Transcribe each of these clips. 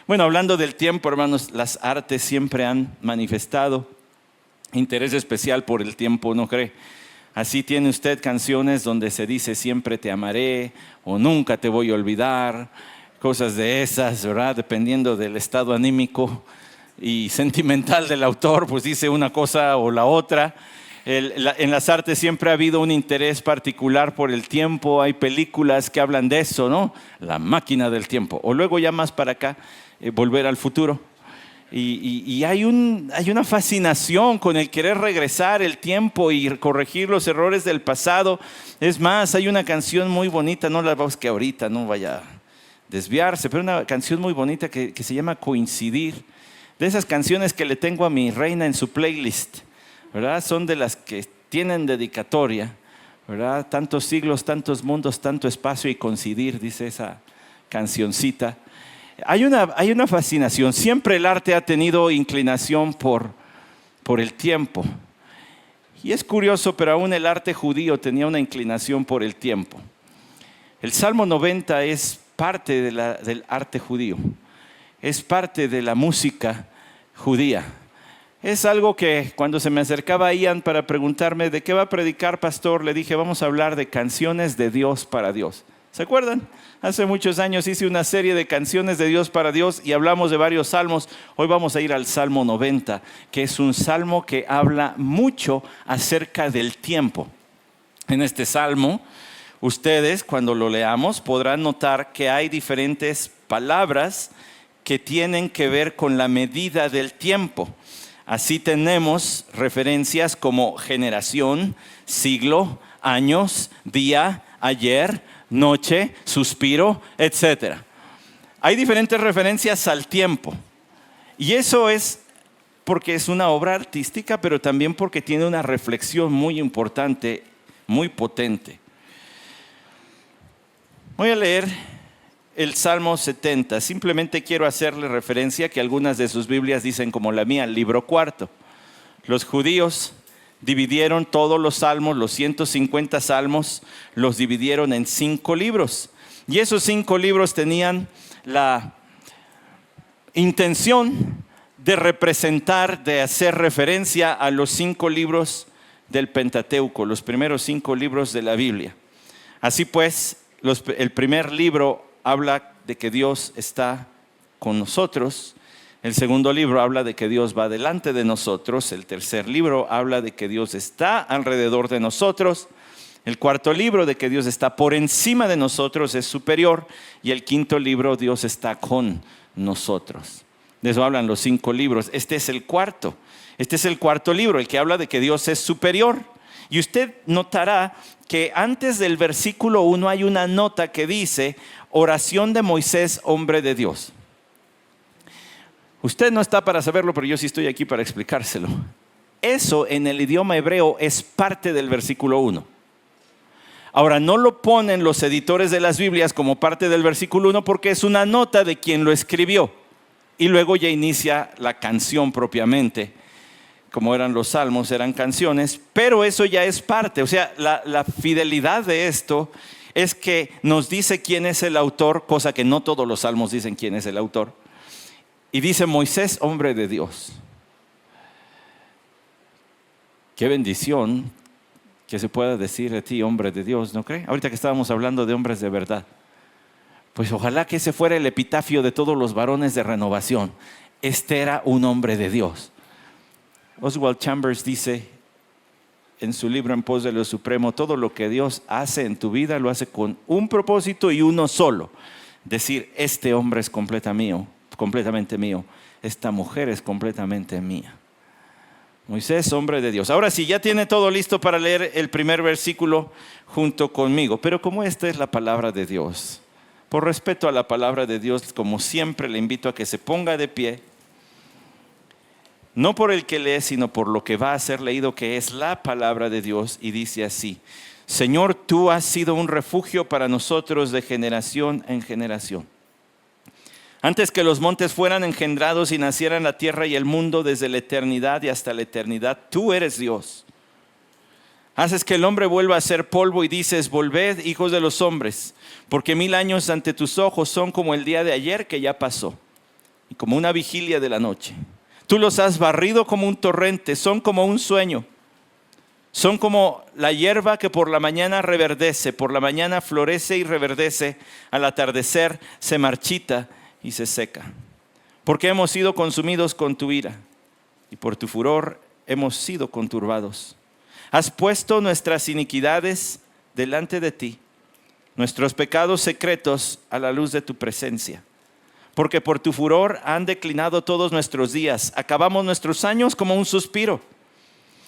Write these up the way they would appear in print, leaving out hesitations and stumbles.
Bueno, hablando del tiempo, hermanos, las artes siempre han manifestado interés especial por el tiempo, ¿no cree? Así tiene usted canciones donde se dice siempre te amaré o nunca te voy a olvidar, cosas de esas, ¿verdad? Dependiendo del estado anímico y sentimental del autor, pues dice una cosa o la otra. En las artes siempre ha habido un interés particular por el tiempo. Hay películas que hablan de eso, ¿no? La máquina del tiempo. O luego ya más para acá, Volver al futuro. Y hay una fascinación con el querer regresar el tiempo y corregir los errores del pasado. Es más, hay una canción muy bonita, no la vamos que ahorita no vaya a desviarse, pero una canción muy bonita que se llama Coincidir. De esas canciones que le tengo a mi reina en su playlist, ¿verdad? Son de las que tienen dedicatoria, ¿verdad? Tantos siglos, tantos mundos, tanto espacio y coincidir, dice esa cancioncita. Hay una fascinación. Siempre el arte ha tenido inclinación por el tiempo. Y es curioso, pero aún el arte judío tenía una inclinación por el tiempo. El Salmo 90 es parte del arte judío. Es parte de la música judía. Es algo que cuando se me acercaba a Ian para preguntarme de qué va a predicar, pastor, le dije, vamos a hablar de canciones de Dios para Dios. ¿Se acuerdan? Hace muchos años hice una serie de canciones de Dios para Dios y hablamos de varios salmos. Hoy vamos a ir al Salmo 90, que es un salmo que habla mucho acerca del tiempo. En este salmo, ustedes cuando lo leamos podrán notar que hay diferentes palabras que tienen que ver con la medida del tiempo. Así tenemos referencias como generación, siglo, años, día, ayer, noche, suspiro, etc. Hay diferentes referencias al tiempo. Y eso es porque es una obra artística, pero también porque tiene una reflexión muy importante, muy potente. Voy a leer el Salmo 70. Simplemente quiero hacerle referencia que algunas de sus Biblias dicen como la mía, el libro cuarto. Los judíos dividieron todos los salmos, los 150 salmos, los dividieron en 5 libros. Y esos 5 libros tenían la intención de representar, de hacer referencia a los 5 libros del Pentateuco, los primeros 5 libros de la Biblia. Así pues, el primer libro habla de que Dios está con nosotros. El segundo libro habla de que Dios va delante de nosotros. El tercer libro habla de que Dios está alrededor de nosotros. El cuarto libro de que Dios está por encima de nosotros, es superior. Y el quinto libro, Dios está con nosotros. De eso hablan los 5 libros. Este es el cuarto. Este es el cuarto libro, el que habla de que Dios es superior. Y usted notará que antes del versículo 1 hay una nota que dice oración de Moisés, hombre de Dios. Usted no está para saberlo, pero yo sí estoy aquí para explicárselo. Eso en el idioma hebreo es parte del versículo 1. Ahora, no lo ponen los editores de las Biblias como parte del versículo 1 porque es una nota de quien lo escribió. Y luego ya inicia la canción propiamente. Como eran los salmos, eran canciones, pero eso ya es parte. O sea, la fidelidad de esto es que nos dice quién es el autor, cosa que no todos los salmos dicen quién es el autor. Y dice Moisés, hombre de Dios. Qué bendición que se pueda decir de ti, hombre de Dios, ¿no cree? Ahorita que estábamos hablando de hombres de verdad. Pues ojalá que ese fuera el epitafio de todos los varones de renovación. Este era un hombre de Dios. Oswald Chambers dice en su libro En pos de lo supremo, todo lo que Dios hace en tu vida lo hace con un propósito y uno solo. Decir, este hombre es completamente mío. Esta mujer es completamente mía. Moisés, hombre de Dios. Ahora sí, ya tiene todo listo para leer el primer versículo junto conmigo. Pero como esta es la palabra de Dios, por respeto a la palabra de Dios, como siempre le invito a que se ponga de pie. No por el que lee, sino por lo que va a ser leído, que es la palabra de Dios. Y dice así: Señor, tú has sido un refugio para nosotros de generación en generación. Antes que los montes fueran engendrados y nacieran la tierra y el mundo, desde la eternidad y hasta la eternidad, tú eres Dios. Haces que el hombre vuelva a ser polvo y dices, volved, hijos de los hombres, porque 1000 años ante tus ojos son como el día de ayer que ya pasó. y como una vigilia de la noche. Tú los has barrido como un torrente, son como un sueño. Son como la hierba que por la mañana reverdece, por la mañana florece y reverdece, al atardecer se marchita y se seca. Porque hemos sido consumidos con tu ira y por tu furor hemos sido conturbados. Has puesto nuestras iniquidades delante de ti, nuestros pecados secretos a la luz de tu presencia. Porque por tu furor han declinado todos nuestros días. Acabamos nuestros años como un suspiro.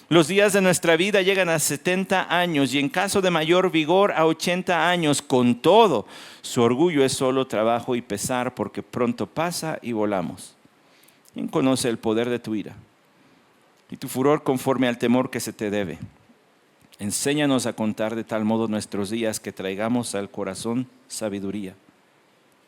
Los días de nuestra vida llegan a 70 años y en caso de mayor vigor a 80 años. Con todo, su orgullo es solo trabajo y pesar, porque pronto pasa y volamos. ¿Quién conoce el poder de tu ira y tu furor conforme al temor que se te debe? Enséñanos a contar de tal modo nuestros días que traigamos al corazón sabiduría.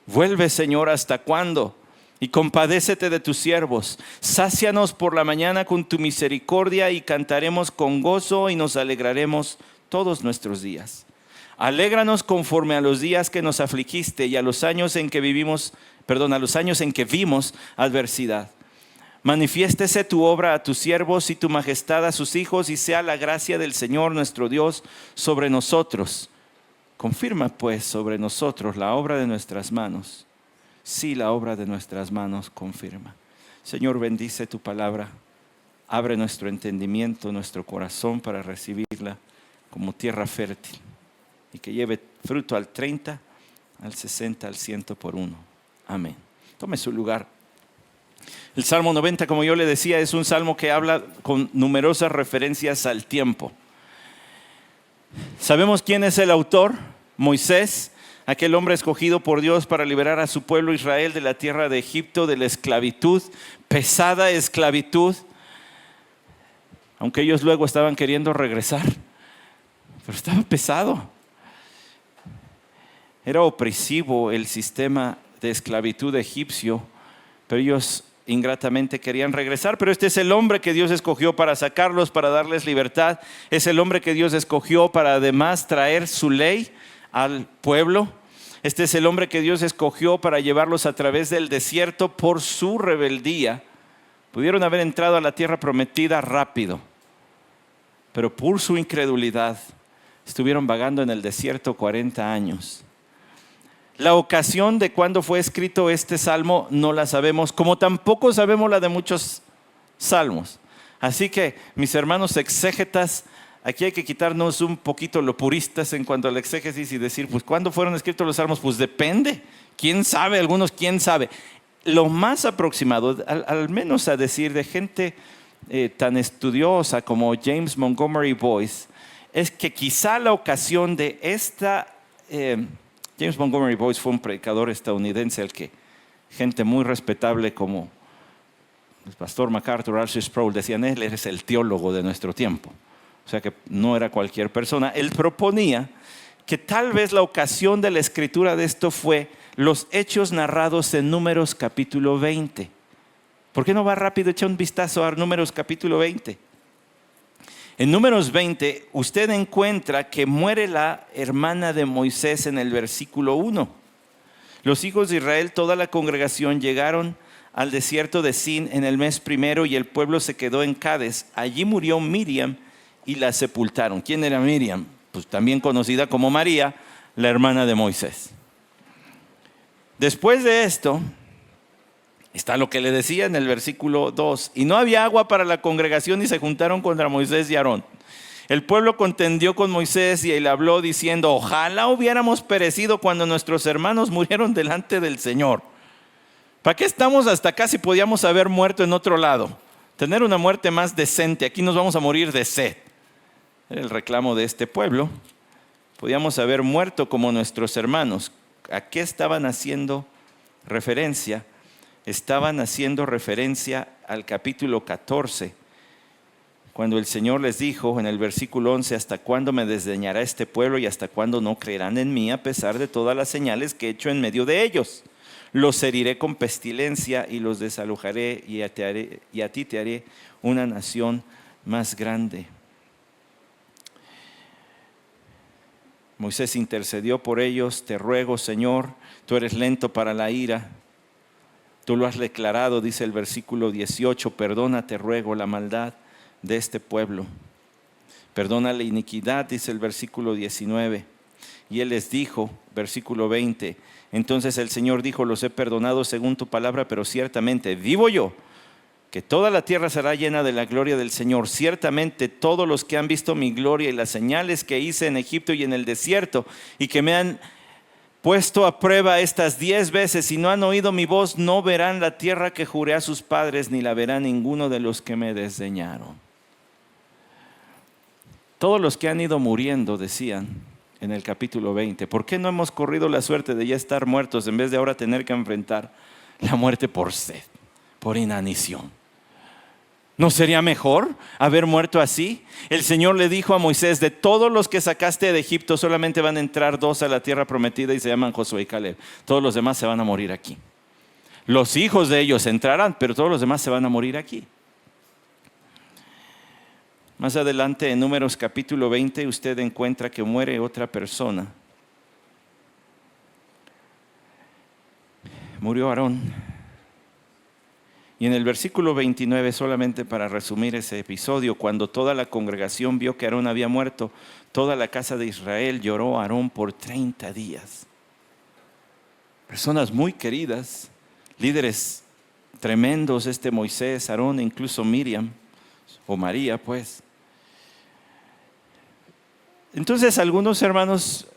Vuelve, Señor, ¿hasta cuándo? Y compadécete de tus siervos. Sácianos por la mañana con tu misericordia y cantaremos con gozo y nos alegraremos todos nuestros días. Alégranos conforme a los días que nos afligiste y a los años en que vimos adversidad. Manifiéstese tu obra a tus siervos y tu majestad a sus hijos, y sea la gracia del Señor nuestro Dios sobre nosotros. Confirma pues sobre nosotros la obra de nuestras manos. Sí, la obra de nuestras manos confirma. Señor, bendice tu palabra. Abre nuestro entendimiento, nuestro corazón para recibirla como tierra fértil y que lleve fruto al 30, al 60, al 100 por uno. Amén. Tome su lugar. El Salmo 90, como yo le decía, es un salmo que habla con numerosas referencias al tiempo. ¿Sabemos quién es el autor? Moisés, aquel hombre escogido por Dios para liberar a su pueblo Israel de la tierra de Egipto, de la esclavitud, pesada esclavitud, aunque ellos luego estaban queriendo regresar, pero estaba pesado. Era opresivo el sistema de esclavitud egipcio, pero ellos ingratamente querían regresar. Pero este es el hombre que Dios escogió para sacarlos, para darles libertad. Es el hombre que Dios escogió para además traer su ley al pueblo. Este es el hombre que Dios escogió para llevarlos a través del desierto por su rebeldía. Pudieron haber entrado a la tierra prometida rápido, pero por su incredulidad estuvieron vagando en el desierto 40 años. La ocasión de cuándo fue escrito este salmo no la sabemos, como tampoco sabemos la de muchos salmos. Así que, mis hermanos exégetas, aquí hay que quitarnos un poquito lo puristas en cuanto al exégesis y decir, pues, ¿cuándo fueron escritos los salmos? Pues depende. ¿Quién sabe? Algunos, ¿quién sabe? Lo más aproximado, al menos a decir de gente tan estudiosa como James Montgomery Boyce, es que quizá la ocasión de esta... James Montgomery Boyce fue un predicador estadounidense al que gente muy respetable como el pastor MacArthur, R.C. Sproul decían, él es el teólogo de nuestro tiempo. O sea que no era cualquier persona. Él proponía que tal vez la ocasión de la escritura de esto fue los hechos narrados en Números capítulo 20. ¿Por qué no va rápido? Echa un vistazo a Números capítulo 20. En Números 20, usted encuentra que muere la hermana de Moisés en el versículo 1. Los hijos de Israel, toda la congregación, llegaron al desierto de Sin en el mes primero y el pueblo se quedó en Cades. Allí murió Miriam y la sepultaron. ¿Quién era Miriam? Pues también conocida como María, la hermana de Moisés. Después de esto, está lo que le decía en el versículo 2. Y no había agua para la congregación y se juntaron contra Moisés y Aarón. El pueblo contendió con Moisés y él habló diciendo, ojalá hubiéramos perecido cuando nuestros hermanos murieron delante del Señor. ¿Para qué estamos hasta acá si podíamos haber muerto en otro lado? Tener una muerte más decente. Aquí nos vamos a morir de sed. Era el reclamo de este pueblo. Podíamos haber muerto como nuestros hermanos. ¿A qué estaban haciendo referencia? Estaban haciendo referencia al capítulo 14, cuando el Señor les dijo en el versículo 11, ¿hasta cuándo me desdeñará este pueblo y hasta cuándo no creerán en mí a pesar de todas las señales que he hecho en medio de ellos? Los heriré con pestilencia y los desalojaré y a ti te haré una nación más grande. Moisés intercedió por ellos, te ruego, Señor, tú eres lento para la ira, Tú lo has declarado, dice el versículo 18, perdona, te ruego, la maldad de este pueblo. Perdona la iniquidad, dice el versículo 19. Y él les dijo, versículo 20, entonces el Señor dijo, los he perdonado según tu palabra, pero ciertamente vivo yo, que toda la tierra será llena de la gloria del Señor. Ciertamente todos los que han visto mi gloria y las señales que hice en Egipto y en el desierto, y que me han puesto a prueba estas 10 veces y no han oído mi voz, no verán la tierra que juré a sus padres, ni la verá ninguno de los que me desdeñaron. Todos los que han ido muriendo, decían en el capítulo 20, ¿por qué no hemos corrido la suerte de ya estar muertos en vez de ahora tener que enfrentar la muerte por sed, por inanición? ¿No sería mejor haber muerto así? El Señor le dijo a Moisés, de todos los que sacaste de Egipto, solamente van a entrar 2 a la tierra prometida y se llaman Josué y Caleb. Todos los demás se van a morir aquí. Los hijos de ellos entrarán, pero todos los demás se van a morir aquí. Más adelante en Números capítulo 20 usted encuentra que muere otra persona. Murió Aarón. Y en el versículo 29, solamente para resumir ese episodio, cuando toda la congregación vio que Aarón había muerto, toda la casa de Israel lloró a Aarón por 30 días. Personas muy queridas, líderes tremendos, Moisés, Aarón e incluso Miriam, o María pues. Entonces algunos hermanos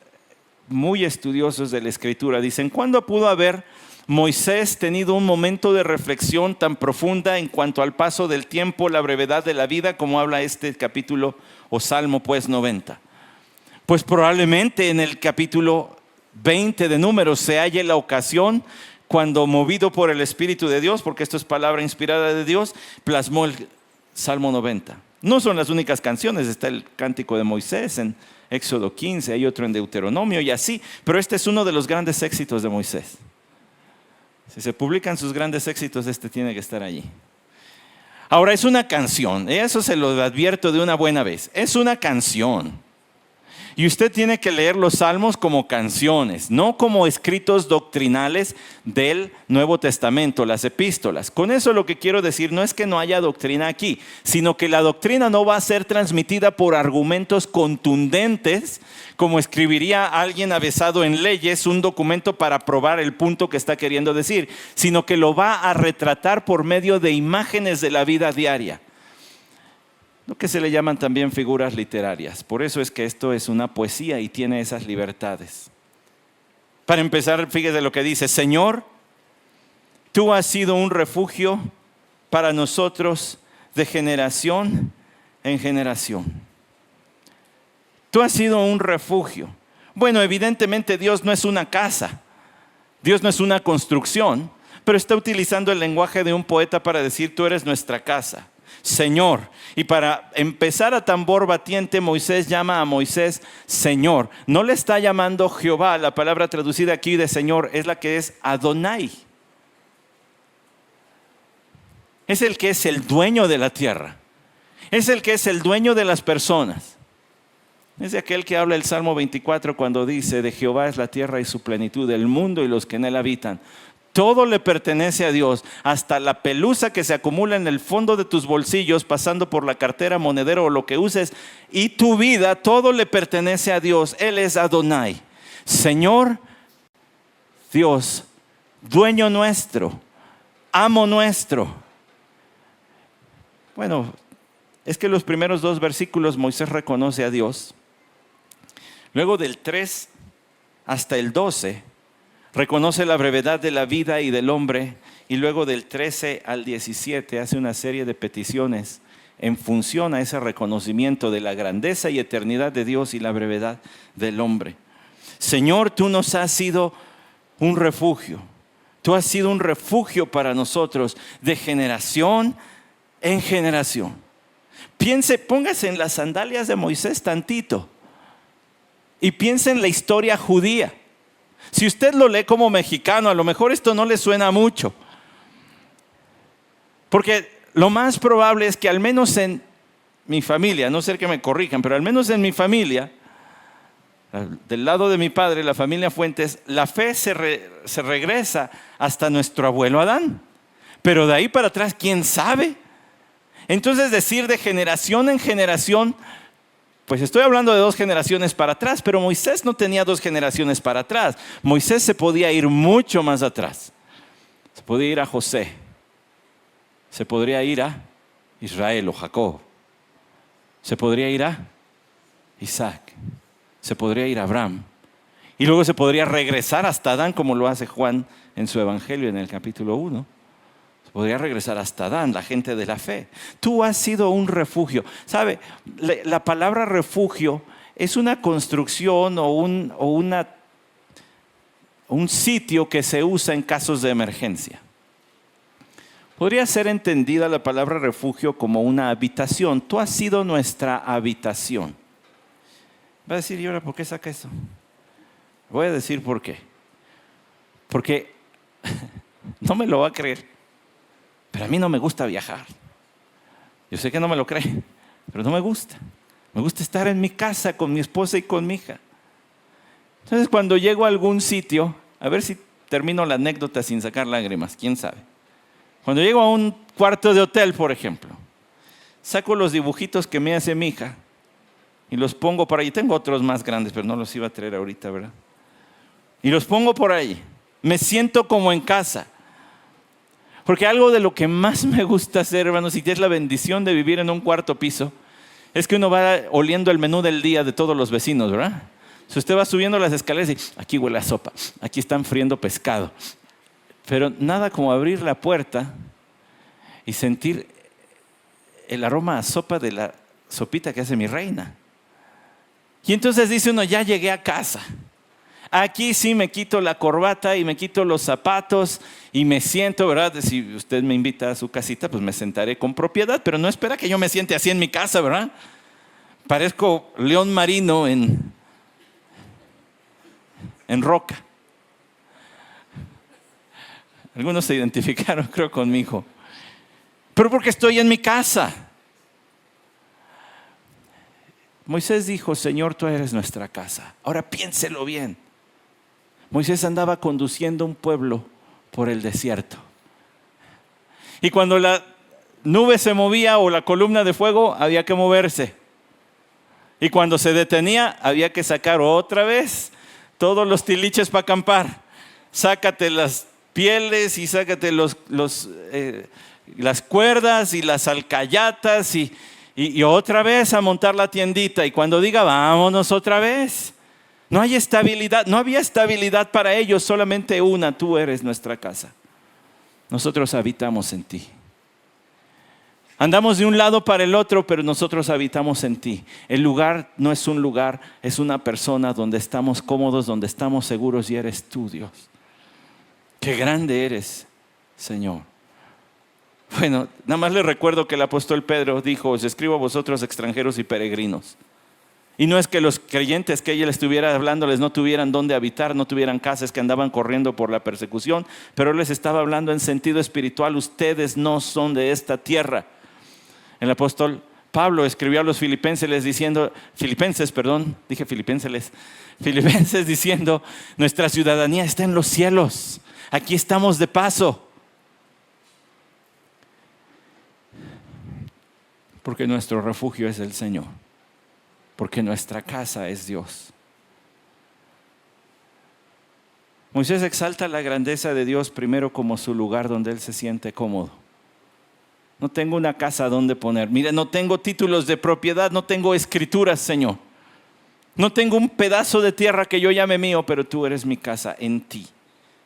muy estudiosos de la Escritura dicen, ¿cuándo pudo haber Moisés tenido un momento de reflexión tan profunda en cuanto al paso del tiempo, la brevedad de la vida, como habla este capítulo o Salmo pues 90? Pues probablemente en el capítulo 20 de Números se halle la ocasión cuando, movido por el Espíritu de Dios, porque esto es palabra inspirada de Dios, plasmó el Salmo 90. No son las únicas canciones, está el Cántico de Moisés en Éxodo 15, hay otro en Deuteronomio y así, pero este es uno de los grandes éxitos de Moisés. Si se publican sus grandes éxitos, tiene que estar allí. Ahora es una canción, eso se lo advierto de una buena vez, es una canción. Y usted tiene que leer los salmos como canciones, no como escritos doctrinales del Nuevo Testamento, las epístolas. Con eso lo que quiero decir no es que no haya doctrina aquí, sino que la doctrina no va a ser transmitida por argumentos contundentes, como escribiría alguien avesado en leyes un documento para probar el punto que está queriendo decir, sino que lo va a retratar por medio de imágenes de la vida diaria. Lo que se le llaman también figuras literarias. Por eso es que esto es una poesía y tiene esas libertades. Para empezar, fíjese lo que dice: Señor, tú has sido un refugio para nosotros de generación en generación. Tú has sido un refugio. Bueno, evidentemente Dios no es una casa, Dios no es una construcción, pero está utilizando el lenguaje de un poeta para decir: tú eres nuestra casa, Señor. Y para empezar a tambor batiente, Moisés llama a Moisés Señor. No le está llamando Jehová. La palabra traducida aquí de Señor es la que es Adonai. Es el que es el dueño de la tierra. Es el que es el dueño de las personas. Es de aquel que habla el Salmo 24 cuando dice: de Jehová es la tierra y su plenitud, el mundo y los que en él habitan. Todo le pertenece a Dios, hasta la pelusa que se acumula en el fondo de tus bolsillos, pasando por la cartera, monedero o lo que uses, y tu vida, todo le pertenece a Dios. Él es Adonai, Señor, Dios, dueño nuestro, amo nuestro. Bueno, es que los primeros 2 versículos Moisés reconoce a Dios. Luego del 3 hasta el 12 reconoce la brevedad de la vida y del hombre, y luego del 13 al 17 hace una serie de peticiones en función a ese reconocimiento de la grandeza y eternidad de Dios y la brevedad del hombre. Señor, tú nos has sido un refugio. Tú has sido un refugio para nosotros de generación en generación. Póngase en las sandalias de Moisés tantito y piense en la historia judía. Si usted lo lee como mexicano, a lo mejor esto no le suena mucho. Porque lo más probable es que al menos en mi familia, no sé que me corrijan, pero al menos en mi familia, del lado de mi padre, la familia Fuentes, la fe se regresa hasta nuestro abuelo Adán. Pero de ahí para atrás, ¿quién sabe? Entonces decir de generación en generación, pues estoy hablando de 2 generaciones para atrás, pero Moisés no tenía 2 generaciones para atrás. Moisés se podía ir mucho más atrás. Se podía ir a José. Se podría ir a Israel o Jacob. Se podría ir a Isaac. Se podría ir a Abraham. Y luego se podría regresar hasta Adán, como lo hace Juan en su evangelio en el capítulo 1. Se podría regresar hasta Adán, la gente de la fe. Tú has sido un refugio. ¿Sabe? La palabra refugio es una construcción o un sitio que se usa en casos de emergencia. Podría ser entendida la palabra refugio como una habitación. Tú has sido nuestra habitación. Va a decir, ¿y ahora por qué saca eso? Voy a decir por qué. Porque no me lo va a creer, pero a mí no me gusta viajar. Yo sé que no me lo cree, pero no me gusta. Me gusta estar en mi casa con mi esposa y con mi hija. Entonces cuando llego a algún sitio, a ver si termino la anécdota sin sacar lágrimas, quién sabe. Cuando llego a un cuarto de hotel, por ejemplo, saco los dibujitos que me hace mi hija y los pongo por ahí. Tengo otros más grandes, pero no los iba a traer ahorita, ¿verdad? Y los pongo por ahí. Me siento como en casa. Porque algo de lo que más me gusta hacer, hermanos, y que es la bendición de vivir en un cuarto piso, es que uno va oliendo el menú del día de todos los vecinos, ¿verdad? Si usted va subiendo las escaleras y aquí huele a sopa, aquí están friendo pescado. Pero nada como abrir la puerta y sentir el aroma a sopa de la sopita que hace mi reina. Y entonces dice uno, ya llegué a casa. Aquí sí me quito la corbata y me quito los zapatos y me siento, ¿verdad? Si usted me invita a su casita, pues me sentaré con propiedad, pero no espera que yo me siente así en mi casa, ¿verdad? Parezco león marino en roca. Algunos se identificaron, creo, conmigo. Pero porque estoy en mi casa. Moisés dijo, Señor, tú eres nuestra casa. Ahora piénselo bien. Moisés andaba conduciendo un pueblo por el desierto. Y cuando la nube se movía o la columna de fuego, había que moverse. Y cuando se detenía, había que sacar otra vez todos los tiliches para acampar. Sácate las pieles y sácate las cuerdas y las alcayatas y otra vez a montar la tiendita. Y cuando diga, vámonos otra vez. No hay estabilidad, no había estabilidad para ellos, solamente una, tú eres nuestra casa. Nosotros habitamos en ti. Andamos de un lado para el otro, pero nosotros habitamos en ti. El lugar no es un lugar, es una persona donde estamos cómodos, donde estamos seguros y eres tú, Dios. Qué grande eres, Señor. Bueno, nada más les recuerdo que el apóstol Pedro dijo, os escribo a vosotros extranjeros y peregrinos. Y no es que los creyentes que ella le estuviera hablándoles no tuvieran dónde habitar, no tuvieran casas, que andaban corriendo por la persecución, pero él les estaba hablando en sentido espiritual. Ustedes no son de esta tierra. El apóstol Pablo escribió a los filipenses diciendo, nuestra ciudadanía está en los cielos. Aquí estamos de paso. Porque nuestro refugio es el Señor. Porque nuestra casa es Dios. Moisés exalta la grandeza de Dios primero como su lugar donde él se siente cómodo. No tengo una casa donde poner. Mire, no tengo títulos de propiedad, no tengo escrituras, Señor. No tengo un pedazo de tierra que yo llame mío, pero tú eres mi casa, en ti.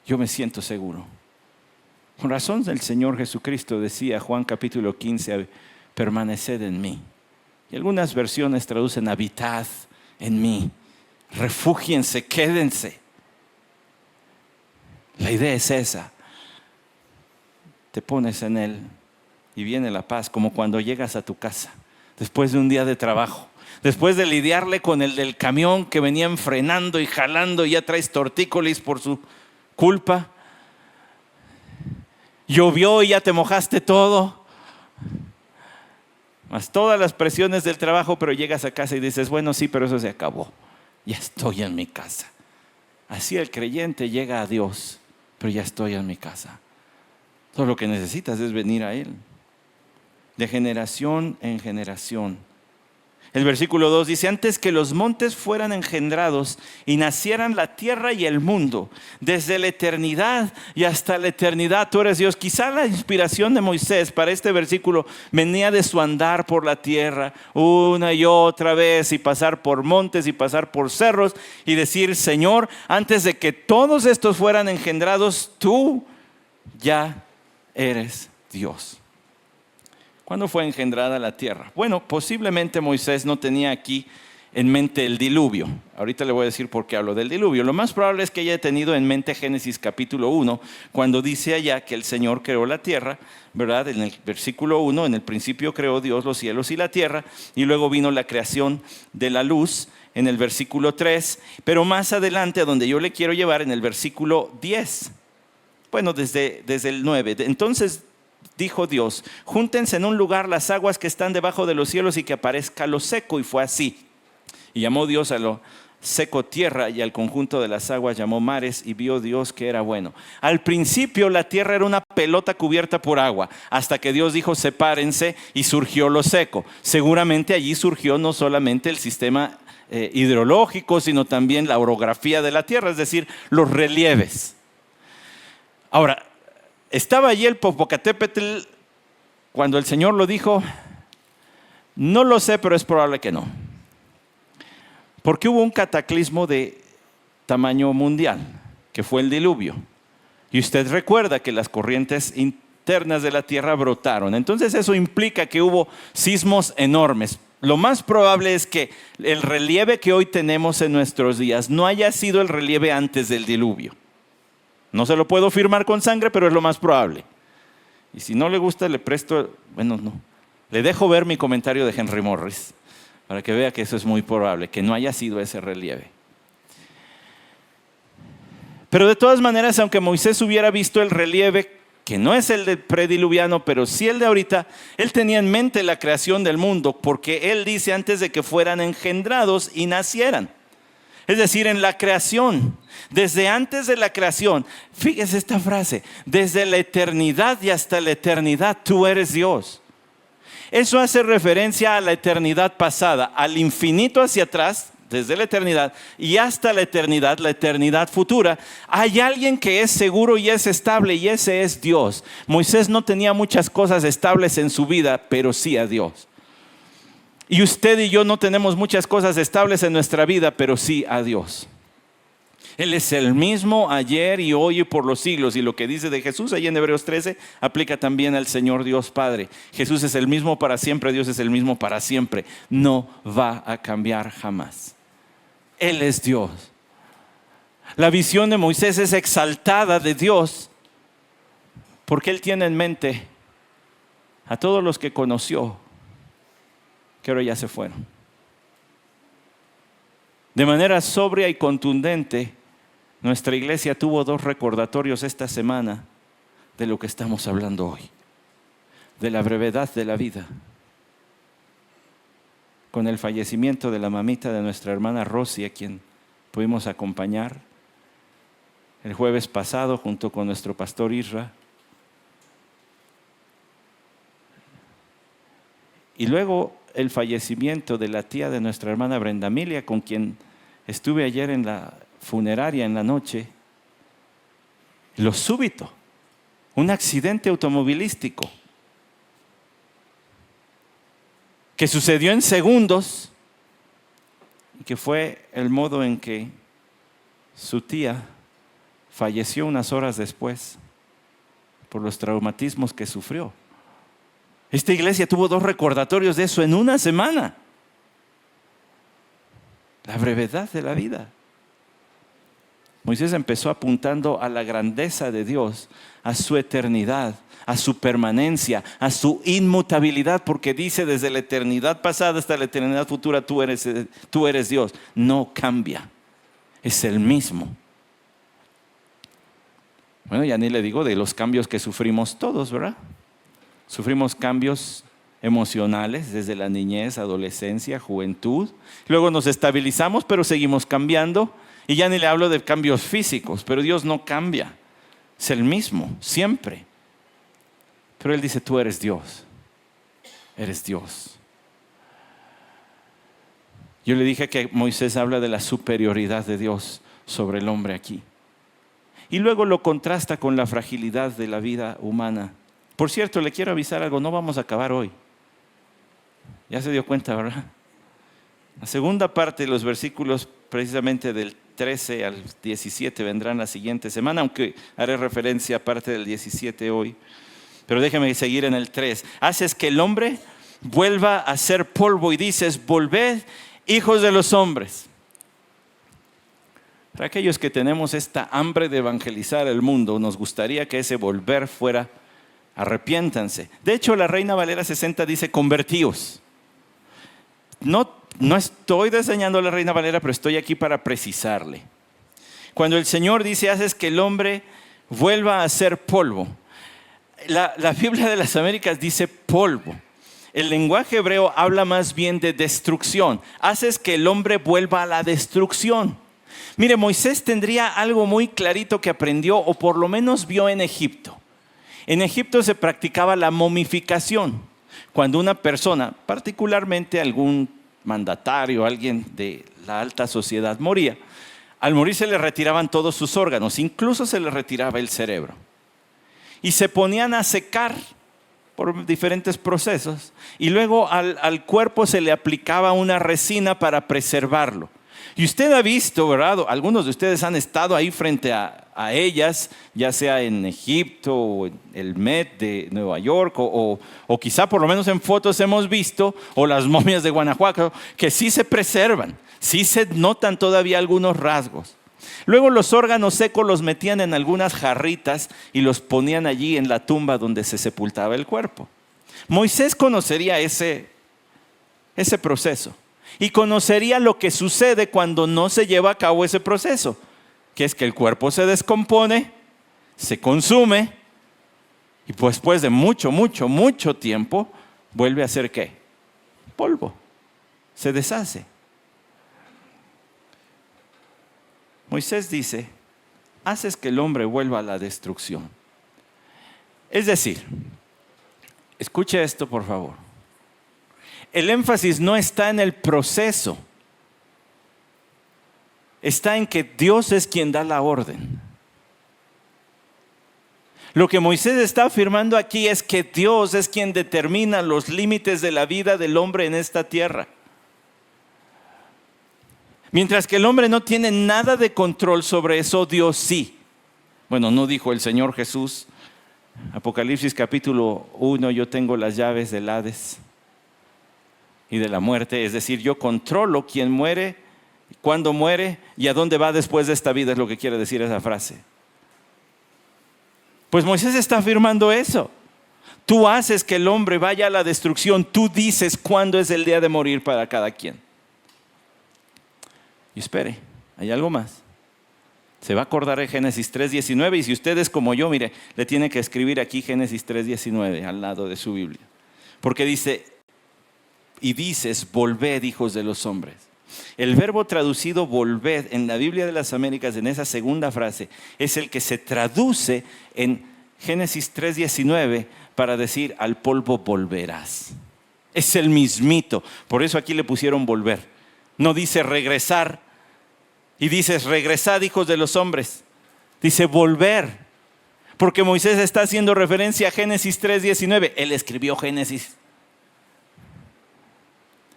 Yo me siento seguro. Con razón el Señor Jesucristo decía, Juan capítulo 15, permaneced en mí. Y algunas versiones traducen habitad en mí. Refúgiense, quédense. La idea es esa. Te pones en Él y viene la paz, como cuando llegas a tu casa, después de un día de trabajo, después de lidiarle con el del camión que venían frenando y jalando y ya traes tortícolis por su culpa. Llovió y ya te mojaste todo. Más todas las presiones del trabajo, pero llegas a casa y dices, bueno, sí, pero eso se acabó. ya estoy en mi casa. Así el creyente llega a Dios, pero ya estoy en mi casa. Todo lo que necesitas es venir a Él, de generación en generación. El versículo 2 dice: antes que los montes fueran engendrados y nacieran la tierra y el mundo, desde la eternidad y hasta la eternidad tú eres Dios. Quizá la inspiración de Moisés para este versículo venía de su andar por la tierra una y otra vez, y pasar por montes y pasar por cerros, y decir: Señor, antes de que todos estos fueran engendrados, tú ya eres Dios. ¿Cuándo fue engendrada la tierra? Bueno, posiblemente Moisés no tenía aquí en mente el diluvio. Ahorita le voy a decir por qué hablo del diluvio. Lo más probable es que haya tenido en mente Génesis capítulo 1, cuando dice allá que el Señor creó la tierra, ¿verdad? En el versículo 1, en el principio creó Dios los cielos y la tierra, y luego vino la creación de la luz en el versículo 3, pero más adelante, a donde yo le quiero llevar, en el versículo 10. Bueno, desde el 9. Entonces dijo Dios: júntense en un lugar las aguas que están debajo de los cielos y que aparezca lo seco. Y fue así. Y llamó Dios a lo seco tierra, y al conjunto de las aguas llamó mares, y vio Dios que era bueno. Al principio la tierra era una pelota cubierta por agua, hasta que Dios dijo: sepárense, y surgió lo seco. Seguramente allí surgió no solamente el sistema hidrológico, sino también la orografía de la tierra, es decir, los relieves. Ahora, ¿estaba allí el Popocatépetl cuando el Señor lo dijo? No lo sé, pero es probable que no. Porque hubo un cataclismo de tamaño mundial, que fue el diluvio. Y usted recuerda que las corrientes internas de la tierra brotaron. Entonces eso implica que hubo sismos enormes. Lo más probable es que el relieve que hoy tenemos en nuestros días no haya sido el relieve antes del diluvio. No se lo puedo firmar con sangre, pero es lo más probable. Y si no le gusta, le presto, le dejo ver mi comentario de Henry Morris, para que vea que eso es muy probable, que no haya sido ese relieve. Pero de todas maneras, aunque Moisés hubiera visto el relieve, que no es el del prediluviano, pero sí el de ahorita, él tenía en mente la creación del mundo, porque él dice: antes de que fueran engendrados y nacieran. Es decir, en la creación, desde antes de la creación. Fíjese esta frase: desde la eternidad y hasta la eternidad tú eres Dios. Eso hace referencia a la eternidad pasada, al infinito hacia atrás, desde la eternidad y hasta la eternidad futura. Hay alguien que es seguro y es estable, y ese es Dios. Moisés no tenía muchas cosas estables en su vida, pero sí a Dios. Y usted y yo no tenemos muchas cosas estables en nuestra vida, pero sí a Dios. Él es el mismo ayer y hoy y por los siglos. Y lo que dice de Jesús ahí en Hebreos 13 aplica también al Señor Dios Padre. Jesús es el mismo para siempre, Dios es el mismo para siempre. No va a cambiar jamás. Él es Dios. La visión de Moisés es exaltada de Dios, porque él tiene en mente a todos los que conoció, que ahora ya se fueron. De manera sobria y contundente, nuestra iglesia tuvo 2 recordatorios esta semana de lo que estamos hablando hoy, de la brevedad de la vida. Con el fallecimiento de la mamita de nuestra hermana Rosy, a quien pudimos acompañar el jueves pasado junto con nuestro pastor Isra. Y luego el fallecimiento de la tía de nuestra hermana Brenda Emilia, con quien estuve ayer en la funeraria en la noche. Lo súbito, un accidente automovilístico que sucedió en segundos, y que fue el modo en que su tía falleció unas horas después por los traumatismos que sufrió. Esta iglesia tuvo 2 recordatorios de eso en una semana. La brevedad de la vida. Moisés empezó apuntando a la grandeza de Dios, a su eternidad, a su permanencia, a su inmutabilidad, porque dice: desde la eternidad pasada hasta la eternidad futura tú eres Dios. No cambia, es el mismo. Bueno, ya ni le digo de los cambios que sufrimos todos, ¿verdad? Sufrimos cambios emocionales desde la niñez, adolescencia, juventud. Luego nos estabilizamos, pero seguimos cambiando. Y ya ni le hablo de cambios físicos, pero Dios no cambia. Es el mismo, siempre. Pero Él dice, tú eres Dios. Eres Dios. Yo le dije que Moisés habla de la superioridad de Dios sobre el hombre aquí. Y luego lo contrasta con la fragilidad de la vida humana. Por cierto, le quiero avisar algo, no vamos a acabar hoy. Ya se dio cuenta, ¿verdad? La segunda parte de los versículos, precisamente del 13 al 17, vendrán la siguiente semana, aunque haré referencia a parte del 17 hoy. Pero déjeme seguir en el 3. Haces que el hombre vuelva a ser polvo y dices, volved, hijos de los hombres. Para aquellos que tenemos esta hambre de evangelizar el mundo, nos gustaría que ese volver fuera, arrepiéntanse. De hecho, la Reina Valera 60 dice, convertíos. No estoy diseñando la Reina Valera, pero estoy aquí para precisarle. Cuando el Señor dice, haces que el hombre vuelva a ser polvo. La Biblia de las Américas dice polvo. El lenguaje hebreo habla más bien de destrucción. Haces que el hombre vuelva a la destrucción. Mire, Moisés tendría algo muy clarito que aprendió o por lo menos vio en Egipto. En Egipto se practicaba la momificación. Cuando una persona, particularmente algún mandatario, alguien de la alta sociedad moría, al morir se le retiraban todos sus órganos, incluso se le retiraba el cerebro. Y se ponían a secar por diferentes procesos y luego al cuerpo se le aplicaba una resina para preservarlo. Y usted ha visto, ¿verdad? Algunos de ustedes han estado ahí frente a ellas, ya sea en Egipto o en el Met de Nueva York o quizá por lo menos en fotos hemos visto, o las momias de Guanajuato, que sí se preservan, sí se notan todavía algunos rasgos. Luego los órganos secos los metían en algunas jarritas y los ponían allí en la tumba donde se sepultaba el cuerpo. Moisés conocería ese proceso y conocería lo que sucede cuando no se lleva a cabo ese proceso, que es que el cuerpo se descompone, se consume y después de mucho tiempo vuelve a ser ¿qué? Polvo, se deshace. Moisés dice, haces que el hombre vuelva a la destrucción. Es decir, escuche esto por favor. El énfasis no está en el proceso, está en que Dios es quien da la orden. Lo que Moisés está afirmando aquí es que Dios es quien determina los límites de la vida del hombre en esta tierra. Mientras que el hombre no tiene nada de control sobre eso, Dios sí. Bueno, no dijo el Señor Jesús, Apocalipsis capítulo 1, yo tengo las llaves del Hades y de la muerte. Es decir, yo controlo quién muere, cuándo muere y a dónde va después de esta vida, es lo que quiere decir esa frase. Pues Moisés está afirmando eso. Tú haces que el hombre vaya a la destrucción, tú dices cuándo es el día de morir para cada quien. Y espere, hay algo más. Se va a acordar de Génesis 3:19 y si usted es como yo, mire, le tiene que escribir aquí Génesis 3:19 al lado de su Biblia. Porque dice, y dices, volved hijos de los hombres. El verbo traducido volved en la Biblia de las Américas, en esa segunda frase, es el que se traduce en Génesis 3:19 para decir al polvo volverás. Es el mismito, por eso aquí le pusieron volver. No dice regresar y dices regresad hijos de los hombres. Dice volver, porque Moisés está haciendo referencia a Génesis 3:19. Él escribió Génesis.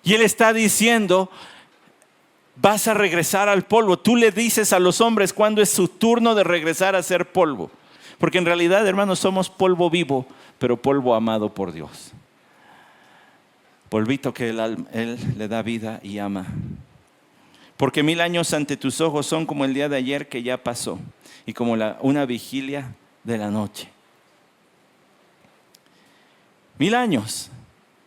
Y él está diciendo, vas a regresar al polvo. Tú le dices a los hombres cuándo es su turno de regresar a ser polvo. Porque en realidad, hermanos, somos polvo vivo, pero polvo amado por Dios. Polvito que Él le da vida y ama. Porque 1000 años ante tus ojos son como el día de ayer que ya pasó y como una vigilia de la noche. 1000 años.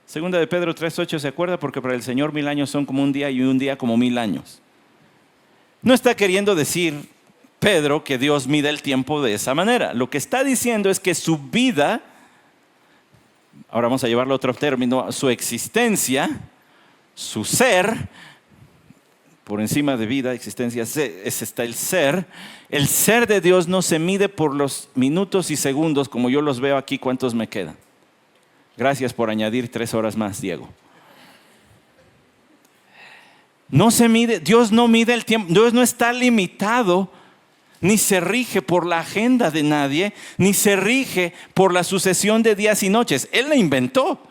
Segunda de Pedro 3:8, ¿se acuerda? Porque para el Señor 1000 años son como un día y un día como 1000 años. No está queriendo decir Pedro que Dios mide el tiempo de esa manera. Lo que está diciendo es que su vida ahora vamos a llevarlo a otro término, su existencia, su ser, por encima de vida, existencia, está el ser. El ser de Dios no se mide por los minutos y segundos, como yo los veo aquí, ¿cuántos me quedan? Gracias por añadir 3 horas más, Diego. No se mide, Dios no mide el tiempo, Dios no está limitado, ni se rige por la agenda de nadie, ni se rige por la sucesión de días y noches. Él la inventó.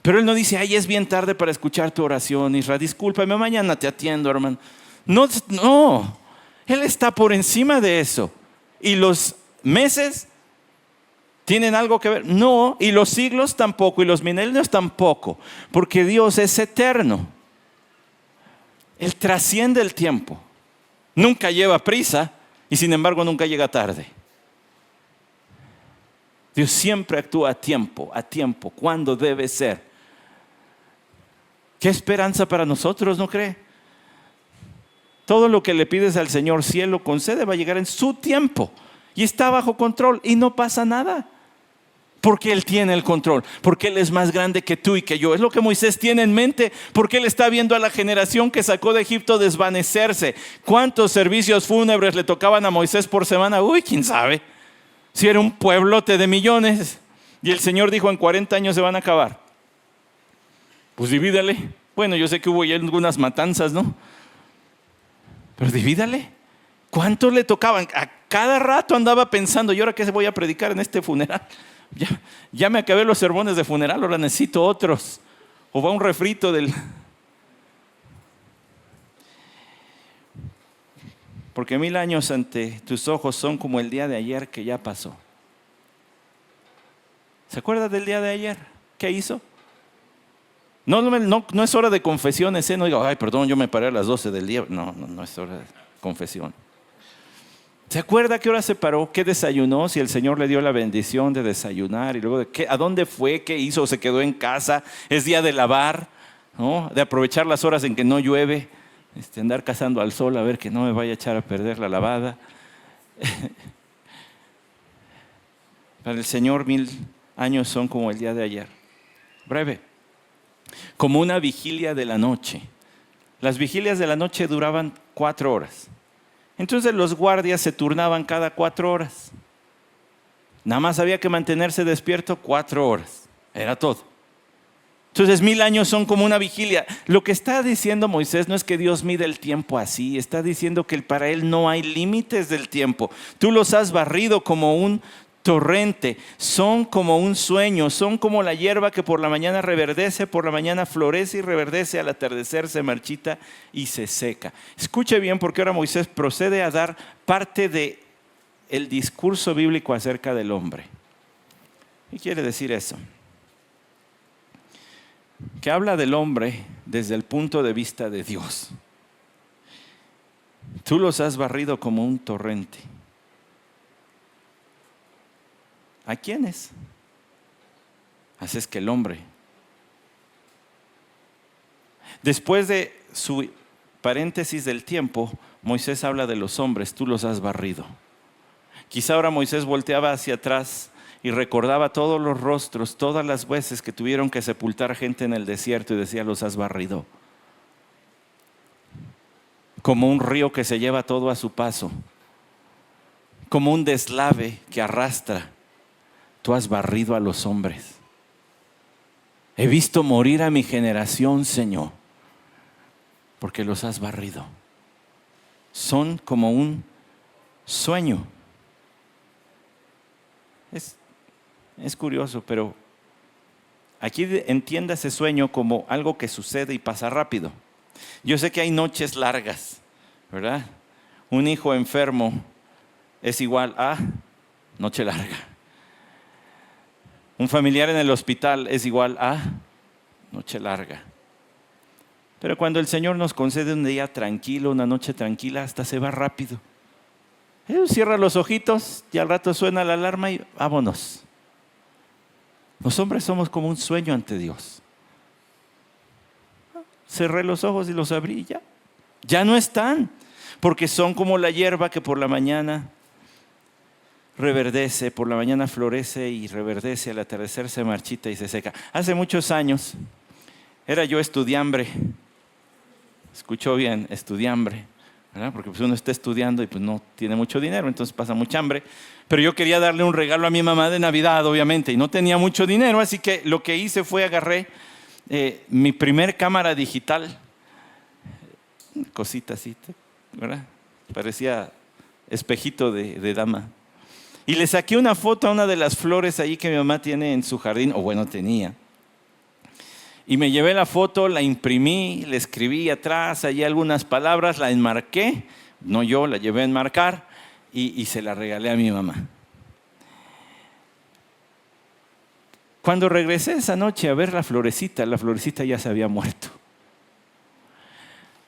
Pero Él no dice, ay, es bien tarde para escuchar tu oración, Israel, discúlpame, mañana te atiendo, hermano. No, Él está por encima de eso. ¿Y los meses tienen algo que ver? No, y los siglos tampoco, y los milenios tampoco, porque Dios es eterno. Él trasciende el tiempo. Nunca lleva prisa y sin embargo nunca llega tarde. Dios siempre actúa a tiempo, cuando debe ser. ¿Qué esperanza para nosotros, no cree? Todo lo que le pides al Señor, si Él lo concede, va a llegar en su tiempo. Y está bajo control y no pasa nada. Porque Él tiene el control, porque Él es más grande que tú y que yo. Es lo que Moisés tiene en mente, porque Él está viendo a la generación que sacó de Egipto desvanecerse. ¿Cuántos servicios fúnebres le tocaban a Moisés por semana? Uy, quién sabe. Si era un pueblote de millones. Y el Señor dijo, en 40 años se van a acabar. Pues divídale. Bueno, yo sé que hubo ya algunas matanzas, ¿no? Pero divídale. ¿Cuántos le tocaban? A cada rato andaba pensando, ¿y ahora qué voy a predicar en este funeral? Ya me acabé los sermones de funeral, ahora necesito otros. O va un refrito del... Porque 1000 años ante tus ojos son como el día de ayer que ya pasó. ¿Se acuerda del día de ayer? ¿Qué hizo? No es hora de confesiones, ¿eh? No diga, ay, perdón, yo me paré a las 12 del día. No es hora de confesión. ¿Se acuerda qué hora se paró? ¿Qué desayunó? Si el Señor le dio la bendición de desayunar. Y luego, ¿a dónde fue? ¿Qué hizo? ¿Se quedó en casa? ¿Es día de lavar? ¿No? De aprovechar las horas en que no llueve. Andar cazando al sol a ver que no me vaya a echar a perder la lavada. Para el Señor 1000 años son como el día de ayer. Breve. Como una vigilia de la noche. Las vigilias de la noche duraban 4 horas. Entonces los guardias se turnaban cada 4 horas. Nada más había que mantenerse despierto 4 horas. Era todo. Entonces 1000 años son como una vigilia. Lo que está diciendo Moisés no es que Dios mide el tiempo así. Está diciendo que para Él no hay límites del tiempo. Tú los has barrido como un torrente. Son como un sueño. Son como la hierba que por la mañana reverdece, por la mañana florece y reverdece, al atardecer se marchita y se seca. Escuche bien, porque ahora Moisés procede a dar parte del discurso bíblico acerca del hombre. ¿Qué quiere decir eso? Que habla del hombre desde el punto de vista de Dios. Tú los has barrido como un torrente. ¿A quiénes? Así es que el hombre. Después de su paréntesis del tiempo, Moisés habla de los hombres, tú los has barrido. Quizá ahora Moisés volteaba hacia atrás y recordaba todos los rostros, todas las veces que tuvieron que sepultar gente en el desierto y decía, los has barrido. Como un río que se lleva todo a su paso, como un deslave que arrastra. Tú has barrido a los hombres. He visto morir a mi generación, Señor, porque los has barrido. Son como un sueño. Es curioso, pero aquí entienda ese sueño como algo que sucede y pasa rápido. Yo sé que hay noches largas, ¿verdad? Un hijo enfermo es igual a noche larga. Un familiar en el hospital es igual a noche larga. Pero cuando el Señor nos concede un día tranquilo, una noche tranquila, hasta se va rápido. Cierra los ojitos y al rato suena la alarma y vámonos. Los hombres somos como un sueño ante Dios. Cerré los ojos y los abrí y ya no están, porque son como la hierba que por la mañana reverdece, por la mañana florece y reverdece, al atardecer se marchita y se seca. Hace muchos años era yo estudiambre. Escuchó bien, estudiambre, ¿verdad? Porque pues uno está estudiando y pues no tiene mucho dinero, entonces pasa mucha hambre. Pero yo quería darle un regalo a mi mamá de Navidad, obviamente, y no tenía mucho dinero, así que lo que hice fue agarré mi primer cámara digital, cosita así, ¿verdad? Parecía espejito de dama. Y le saqué una foto a una de las flores ahí que mi mamá tiene en su jardín, o bueno, tenía. Y me llevé la foto, la imprimí, le escribí atrás, allí algunas palabras, la enmarqué, no yo, la llevé a enmarcar y se la regalé a mi mamá. Cuando regresé esa noche a ver la florecita ya se había muerto.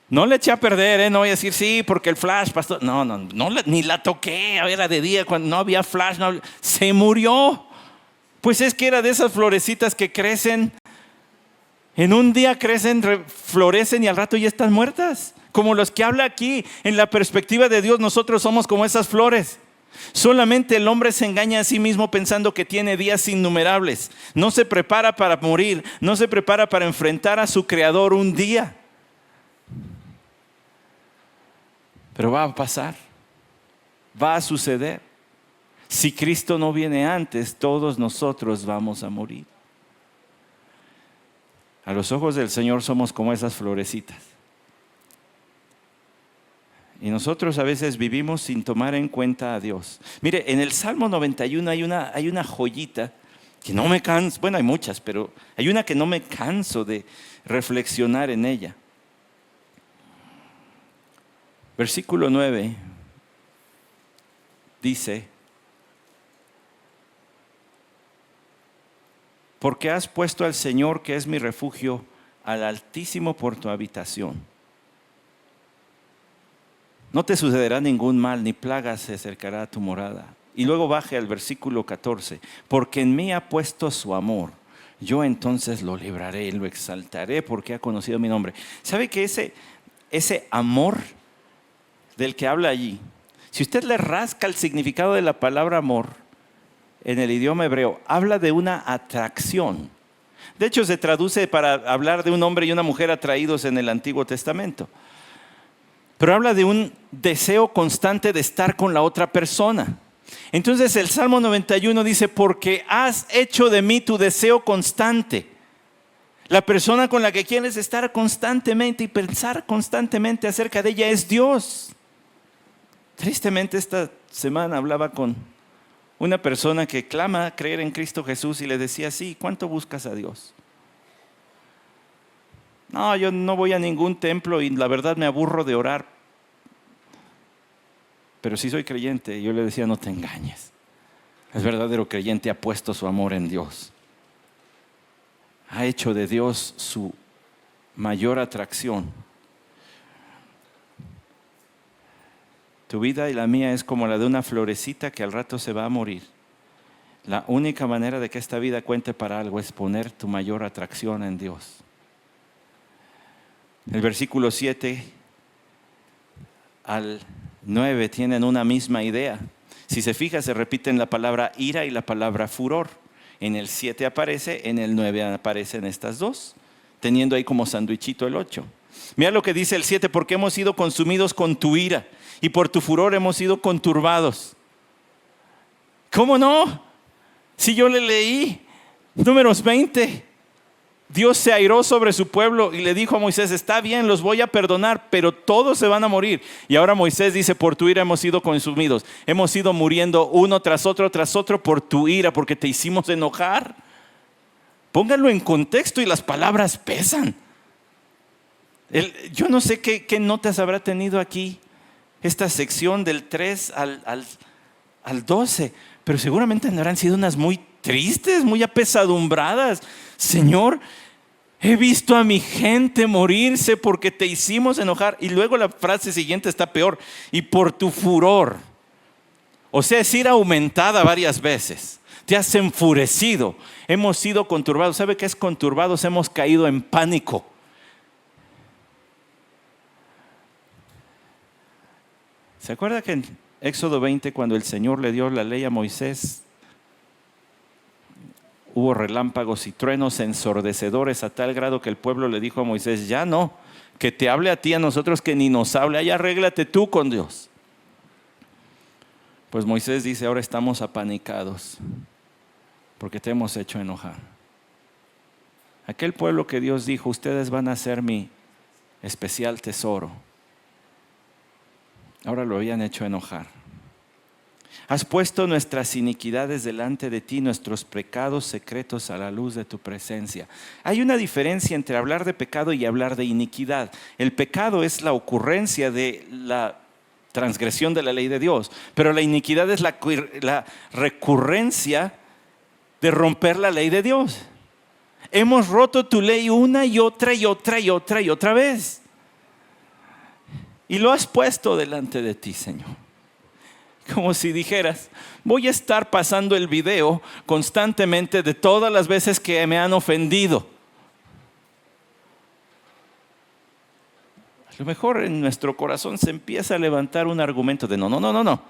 No le eché a perder, no voy a decir sí, porque el flash, pastor. No, ni la toqué, era de día, cuando no había flash, se murió. Pues es que era de esas florecitas que crecen, en un día crecen, florecen y al rato ya están muertas. Como los que habla aquí, en la perspectiva de Dios, nosotros somos como esas flores. Solamente el hombre se engaña a sí mismo pensando que tiene días innumerables. No se prepara para morir, no se prepara para enfrentar a su Creador un día. Pero va a pasar, va a suceder. Si Cristo no viene antes, todos nosotros vamos a morir. A los ojos del Señor somos como esas florecitas. Y nosotros a veces vivimos sin tomar en cuenta a Dios. Mire, en el Salmo 91 hay una joyita que no me canso, bueno, hay muchas, pero hay una que no me canso de reflexionar en ella. Versículo 9 dice: porque has puesto al Señor, que es mi refugio, al Altísimo por tu habitación. No te sucederá ningún mal, ni plaga se acercará a tu morada. Y luego baje al versículo 14. Porque en mí ha puesto su amor. Yo entonces lo libraré y lo exaltaré porque ha conocido mi nombre. ¿Sabe que ese amor del que habla allí, si usted le rasca el significado de la palabra amor en el idioma hebreo, habla de una atracción? De hecho, se traduce para hablar de un hombre y una mujer atraídos en el Antiguo Testamento. Pero habla de un deseo constante de estar con la otra persona. Entonces el Salmo 91 dice: porque has hecho de mí tu deseo constante. La persona con la que quieres estar constantemente y pensar constantemente acerca de ella es Dios. Tristemente esta semana hablaba con una persona que clama creer en Cristo Jesús y le decía: sí, ¿cuánto buscas a Dios? No, yo no voy a ningún templo y la verdad me aburro de orar. Pero sí soy creyente. Y yo le decía: no te engañes. El verdadero creyente ha puesto su amor en Dios. Ha hecho de Dios su mayor atracción. Tu vida y la mía es como la de una florecita que al rato se va a morir. La única manera de que esta vida cuente para algo es poner tu mayor atracción en Dios. El versículo 7 al 9 tienen una misma idea. Si se fija, se repiten la palabra ira y la palabra furor. En el 7 aparece, en el 9 aparecen estas dos, teniendo ahí como sandwichito el 8. Mira lo que dice el 7: porque hemos sido consumidos con tu ira y por tu furor hemos sido conturbados. ¿Cómo no? Si yo le leí Números 20, Dios se airó sobre su pueblo y le dijo a Moisés: está bien, los voy a perdonar, pero todos se van a morir. Y ahora Moisés dice: por tu ira hemos sido consumidos. Hemos ido muriendo uno tras otro por tu ira, porque te hicimos enojar. Pónganlo en contexto y las palabras pesan. Yo no sé qué notas habrá tenido aquí esta sección del 3 al 12, pero seguramente no habrán sido unas muy tristes, muy apesadumbradas. Señor, he visto a mi gente morirse porque te hicimos enojar. Y luego la frase siguiente está peor: y por tu furor. O sea, es ira aumentada varias veces. Te has enfurecido. Hemos sido conturbados. ¿Sabe qué es conturbados? Hemos caído en pánico. ¿Se acuerda que Éxodo 20, cuando el Señor le dio la ley a Moisés, hubo relámpagos y truenos ensordecedores a tal grado que el pueblo le dijo a Moisés: ya no, que te hable a ti, a nosotros que ni nos hable, ahí arréglate tú con Dios. Pues Moisés dice: ahora estamos apanicados porque te hemos hecho enojar. Aquel pueblo que Dios dijo: ustedes van a ser mi especial tesoro, ahora lo habían hecho enojar. Has puesto nuestras iniquidades delante de ti, nuestros pecados secretos a la luz de tu presencia. Hay una diferencia entre hablar de pecado y hablar de iniquidad. El pecado es la ocurrencia de la transgresión de la ley de Dios, pero la iniquidad es la recurrencia de romper la ley de Dios. Hemos roto tu ley una y otra y otra y otra y otra vez, y lo has puesto delante de ti, Señor. Como si dijeras: voy a estar pasando el video constantemente de todas las veces que me han ofendido. A lo mejor en nuestro corazón se empieza a levantar un argumento de no.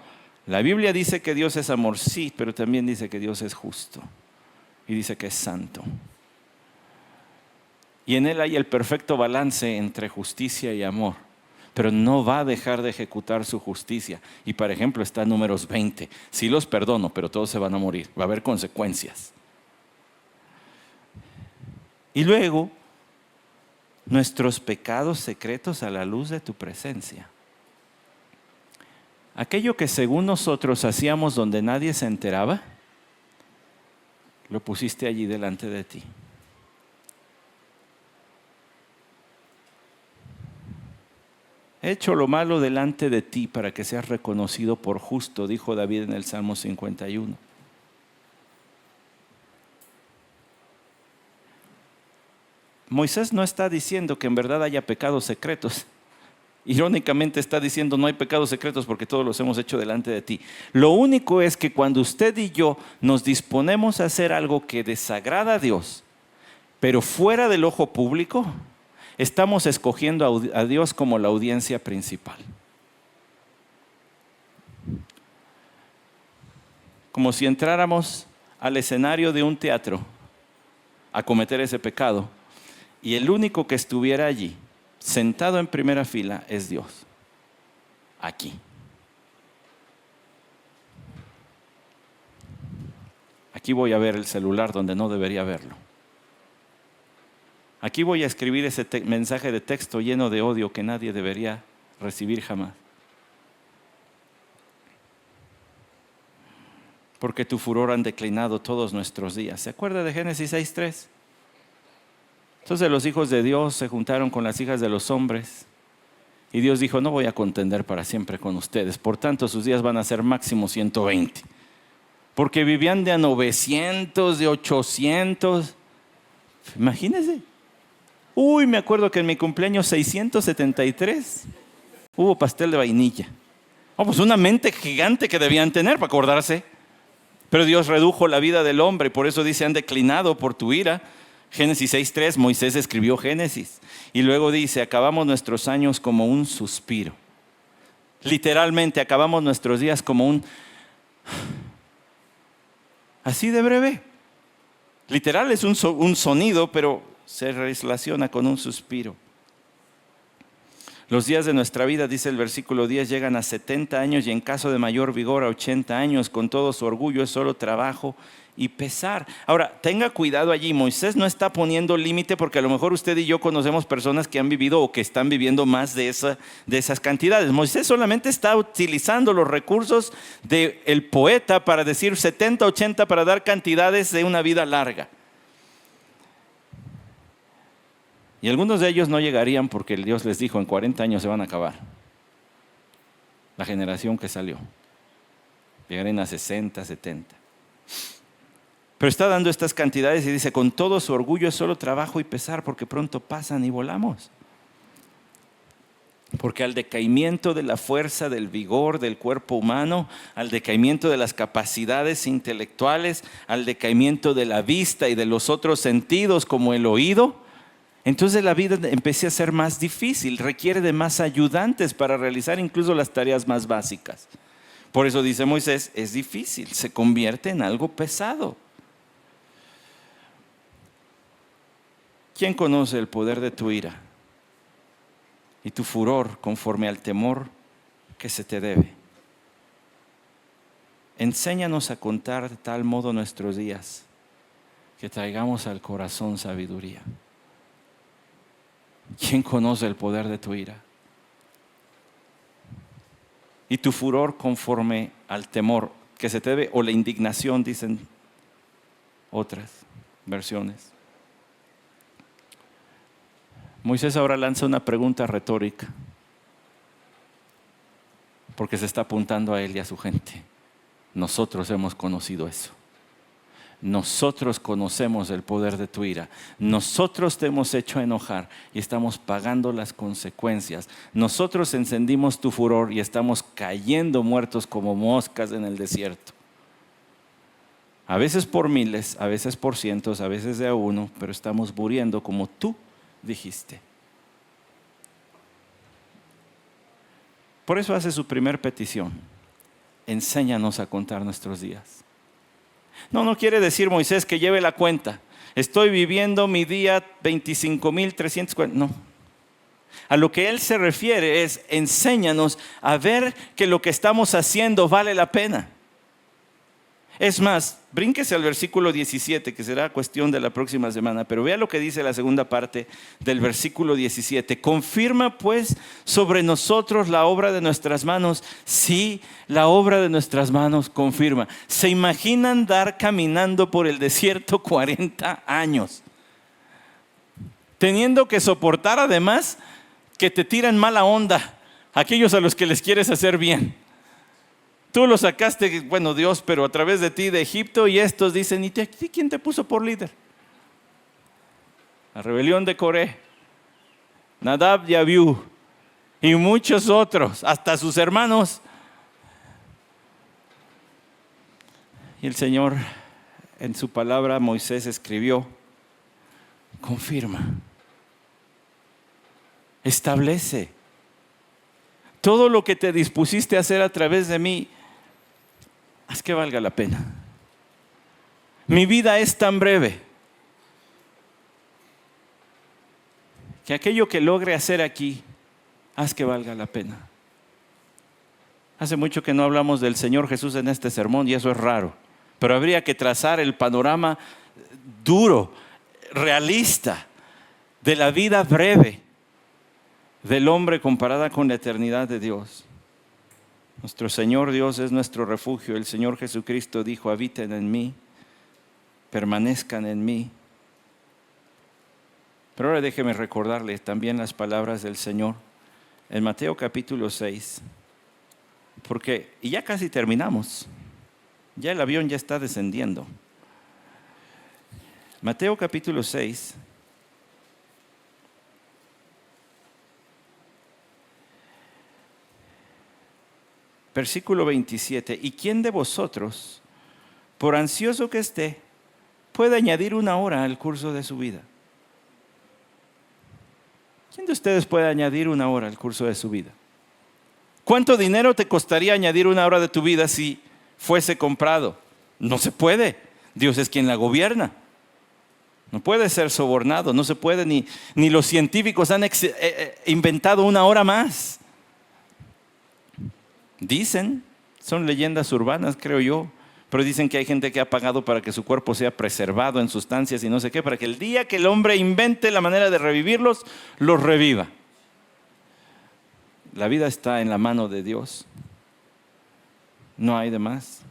La Biblia dice que Dios es amor, sí, pero también dice que Dios es justo y dice que es santo. Y en Él hay el perfecto balance entre justicia y amor, pero no va a dejar de ejecutar su justicia. Y por ejemplo está en Números 20, sí los perdono, pero todos se van a morir, va a haber consecuencias. Y luego, nuestros pecados secretos a la luz de tu presencia. Aquello que según nosotros hacíamos donde nadie se enteraba, lo pusiste allí delante de ti. He hecho lo malo delante de ti para que seas reconocido por justo, dijo David en el Salmo 51. Moisés no está diciendo que en verdad haya pecados secretos. Irónicamente está diciendo: no hay pecados secretos porque todos los hemos hecho delante de ti. Lo único es que cuando usted y yo nos disponemos a hacer algo que desagrada a Dios, pero fuera del ojo público, estamos escogiendo a Dios como la audiencia principal. Como si entráramos al escenario de un teatro a cometer ese pecado, y el único que estuviera allí, sentado en primera fila, es Dios. Aquí. Aquí voy a ver el celular donde no debería verlo. Aquí voy a escribir ese mensaje de texto lleno de odio que nadie debería recibir jamás. Porque tu furor han declinado todos nuestros días. ¿Se acuerda de Génesis 6:3? Entonces los hijos de Dios se juntaron con las hijas de los hombres. Y Dios dijo: no voy a contender para siempre con ustedes. Por tanto, sus días van a ser máximo 120. Porque vivían de a 900, de 800. Imagínense. Me acuerdo que en mi cumpleaños 673 hubo pastel de vainilla. Pues una mente gigante que debían tener para acordarse. Pero Dios redujo la vida del hombre, por eso dice: han declinado por tu ira. Génesis 6:3, Moisés escribió Génesis. Y luego dice: acabamos nuestros años como un suspiro. Literalmente, acabamos nuestros días como un... así de breve. Literal es un sonido, pero se relaciona con un suspiro. Los días de nuestra vida, dice el versículo 10, llegan a 70 años y en caso de mayor vigor a 80 años. Con todo su orgullo es solo trabajo y pesar. Ahora, tenga cuidado allí. Moisés no está poniendo límite, porque a lo mejor usted y yo conocemos personas que han vivido o que están viviendo más de esas cantidades. Moisés solamente está utilizando los recursos del poeta para decir 70, 80 para dar cantidades de una vida larga. Y algunos de ellos no llegarían porque Dios les dijo: en 40 años se van a acabar. La generación que salió. Llegarían a 60, 70. Pero está dando estas cantidades y dice: con todo su orgullo es solo trabajo y pesar, porque pronto pasan y volamos. Porque al decaimiento de la fuerza, del vigor del cuerpo humano, al decaimiento de las capacidades intelectuales, al decaimiento de la vista y de los otros sentidos como el oído, entonces la vida empieza a ser más difícil, requiere de más ayudantes para realizar incluso las tareas más básicas. Por eso dice Moisés, es difícil, se convierte en algo pesado. ¿Quién conoce el poder de tu ira y tu furor conforme al temor que se te debe? Enséñanos a contar de tal modo nuestros días, que traigamos al corazón sabiduría. ¿Quién conoce el poder de tu ira y tu furor conforme al temor que se te debe, o la indignación, dicen otras versiones? Moisés ahora lanza una pregunta retórica, porque se está apuntando a él y a su gente. Nosotros hemos conocido eso. Nosotros conocemos el poder de tu ira. Nosotros te hemos hecho enojar y estamos pagando las consecuencias. Nosotros encendimos tu furor y estamos cayendo muertos como moscas en el desierto. A veces por miles, a veces por cientos, a veces de a uno, pero estamos muriendo como tú dijiste. Por eso hace su primer petición: enséñanos a contar nuestros días. No quiere decir Moisés que lleve la cuenta. Estoy viviendo mi día 25,340. No. A lo que él se refiere es: enséñanos a ver que lo que estamos haciendo vale la pena. Es más, brínquese al versículo 17, que será cuestión de la próxima semana, pero vea lo que dice la segunda parte del versículo 17. Confirma pues sobre nosotros la obra de nuestras manos. Sí, la obra de nuestras manos confirma. ¿Se imaginan andar caminando por el desierto 40 años? Teniendo que soportar además que te tiran mala onda aquellos a los que les quieres hacer bien. Tú los sacaste, bueno, Dios, pero a través de ti de Egipto, y estos dicen: ¿y quién te puso por líder? La rebelión de Coré, Nadab y Abiú, y muchos otros, hasta sus hermanos. Y el Señor, en su palabra, Moisés escribió: confirma, establece todo lo que te dispusiste a hacer a través de mí. Haz que valga la pena. Mi vida es tan breve que aquello que logre hacer aquí, haz que valga la pena. Hace mucho que no hablamos del Señor Jesús en este sermón, y eso es raro, pero habría que trazar el panorama duro, realista, de la vida breve del hombre comparada con la eternidad de Dios. Nuestro Señor Dios es nuestro refugio. El Señor Jesucristo dijo: habiten en mí, permanezcan en mí. Pero ahora déjeme recordarles también las palabras del Señor en Mateo capítulo 6, y ya casi terminamos, ya el avión ya está descendiendo. Mateo capítulo 6, versículo 27. ¿Y quién de vosotros, por ansioso que esté, puede añadir una hora al curso de su vida? ¿Quién de ustedes puede añadir una hora al curso de su vida? ¿Cuánto dinero te costaría añadir una hora de tu vida si fuese comprado? No se puede. Dios es quien la gobierna. No puede ser sobornado. No se puede, ni los científicos han inventado una hora más. Dicen, son leyendas urbanas, creo yo, pero dicen que hay gente que ha pagado para que su cuerpo sea preservado en sustancias y no sé qué, para que el día que el hombre invente la manera de revivirlos, los reviva. La vida está en la mano de Dios. No hay de más.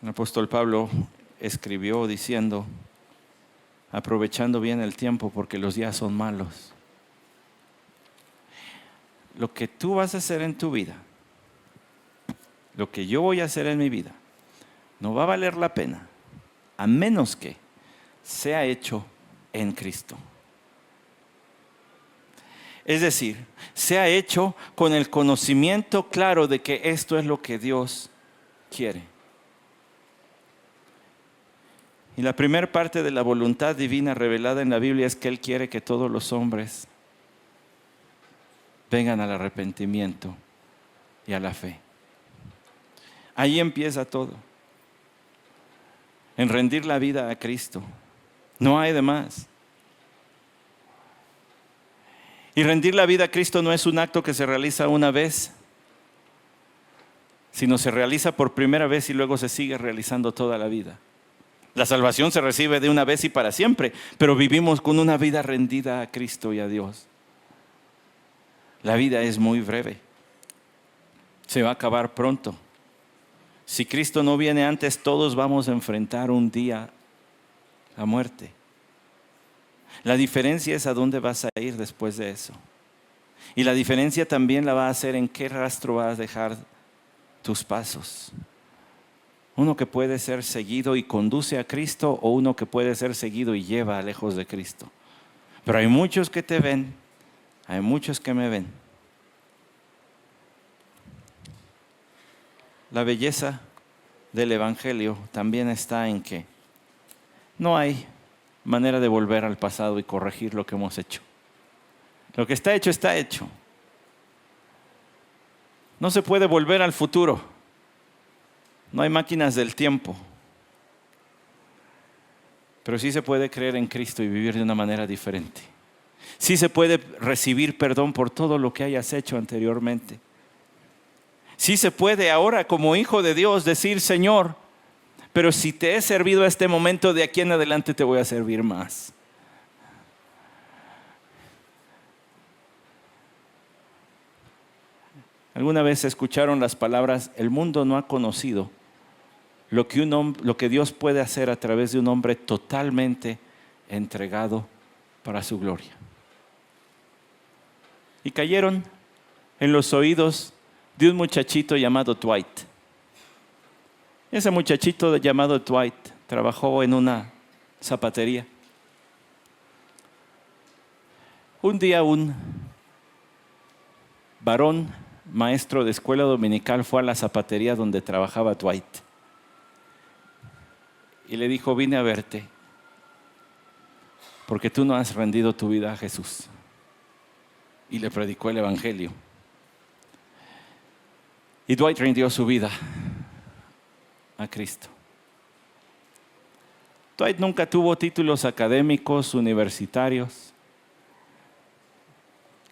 El apóstol Pablo escribió diciendo: aprovechando bien el tiempo porque los días son malos. Lo que tú vas a hacer en tu vida, lo que yo voy a hacer en mi vida, no va a valer la pena a menos que sea hecho en Cristo. Es decir, sea hecho con el conocimiento claro de que esto es lo que Dios quiere. Y la primera parte de la voluntad divina revelada en la Biblia es que Él quiere que todos los hombres vengan al arrepentimiento y a la fe. Ahí empieza todo. En rendir la vida a Cristo. No hay de más. Y rendir la vida a Cristo no es un acto que se realiza una vez, sino se realiza por primera vez y luego se sigue realizando toda la vida. La salvación se recibe de una vez y para siempre, pero vivimos con una vida rendida a Cristo y a Dios. La vida es muy breve. Se va a acabar pronto. Si Cristo no viene antes, todos vamos a enfrentar un día la muerte. La diferencia es a dónde vas a ir después de eso. Y la diferencia también la va a hacer en qué rastro vas a dejar tus pasos. Uno que puede ser seguido y conduce a Cristo, o uno que puede ser seguido y lleva lejos de Cristo. Pero hay muchos que te ven, hay muchos que me ven. La belleza del Evangelio también está en que no hay manera de volver al pasado y corregir lo que hemos hecho. Lo que está hecho, está hecho. No se puede volver al futuro. No hay máquinas del tiempo. Pero sí se puede creer en Cristo y vivir de una manera diferente. Sí se puede recibir perdón por todo lo que hayas hecho anteriormente. Sí se puede ahora como hijo de Dios decir: Señor, pero si te he servido a este momento, de aquí en adelante te voy a servir más. ¿Alguna vez escucharon las palabras: el mundo no ha conocido lo que Dios puede hacer a través de un hombre totalmente entregado para su gloria? Y cayeron en los oídos de un muchachito llamado Dwight. Ese muchachito llamado Dwight trabajó en una zapatería. Un día un varón, maestro de escuela dominical, fue a la zapatería donde trabajaba Dwight y le dijo: vine a verte porque tú no has rendido tu vida a Jesús. Y le predicó el Evangelio. Y Dwight rindió su vida a Cristo. Dwight nunca tuvo títulos académicos, universitarios.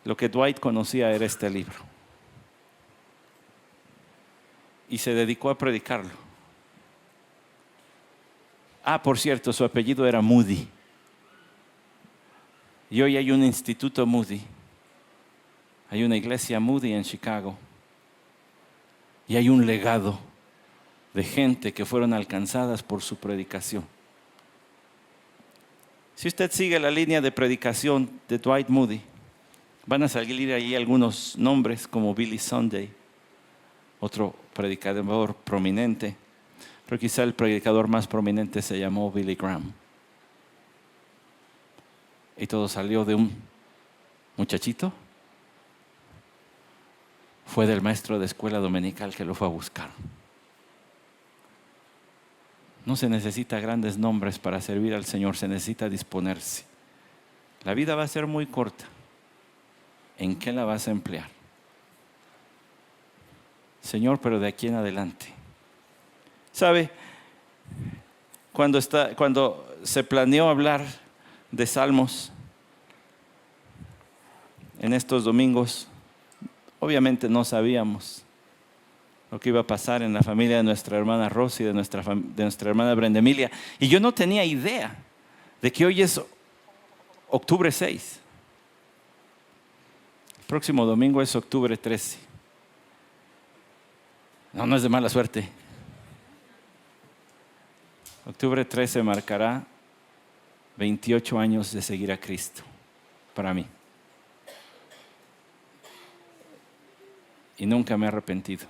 Lo que Dwight conocía era este libro. Y se dedicó a predicarlo. Por cierto, su apellido era Moody. Y hoy hay un instituto Moody. Hay una iglesia Moody en Chicago. Y hay un legado de gente que fueron alcanzadas por su predicación. Si usted sigue la línea de predicación de Dwight Moody, van a salir ahí algunos nombres como Billy Sunday, otro predicador prominente, pero quizá el predicador más prominente se llamó Billy Graham. Y todo salió de un muchachito. Fue del maestro de escuela dominical que lo fue a buscar. No se necesita grandes nombres para servir al Señor, se necesita disponerse. La vida va a ser muy corta. ¿En qué la vas a emplear? Señor, pero de aquí en adelante. ¿Sabe? Cuando se planeó hablar de Salmos en estos domingos, obviamente no sabíamos lo que iba a pasar en la familia de nuestra hermana Rosy, de nuestra hermana Brenda Emilia. Y yo no tenía idea de que hoy es octubre 6. El próximo domingo es octubre 13. No es de mala suerte. Octubre 13 marcará 28 años de seguir a Cristo para mí. Y nunca me he arrepentido.